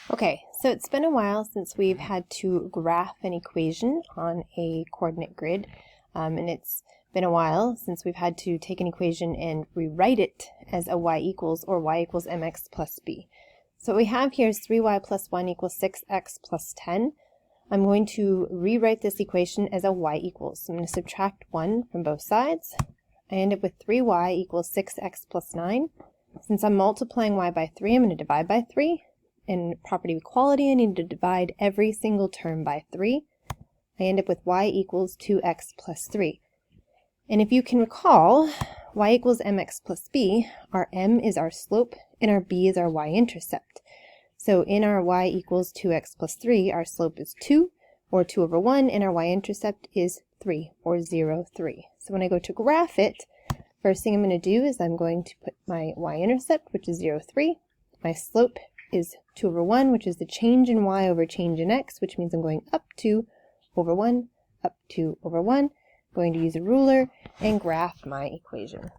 Okay, so it's been a while since we've had to graph an equation on a coordinate grid, and it's been a while since we've had to take an equation and rewrite it as a y equals or y equals mx plus b. So what we have here is 3y plus 1 equals 6x plus 10. I'm going to rewrite this equation as a y equals. So I'm going to subtract 1 from both sides. I end up with 3y equals 6x plus 9. Since I'm multiplying y by 3, I'm going to divide by 3. In property of equality, I need to divide every single term by 3. I end up with y equals 2x plus 3. And if you can recall, y equals mx plus b, our m is our slope and our b is our y-intercept. So in our y equals 2x plus 3, our slope is 2, or 2 over 1, and our y-intercept is 3, or 0, 3. So when I go to graph it, first thing I'm going to do is I'm going to put my y-intercept, which is 0, 3. My slope is 2 over 1, which is the change in y over change in x, which means I'm going up 2 over 1, up 2 over 1. I'm going to use a ruler and graph my equation.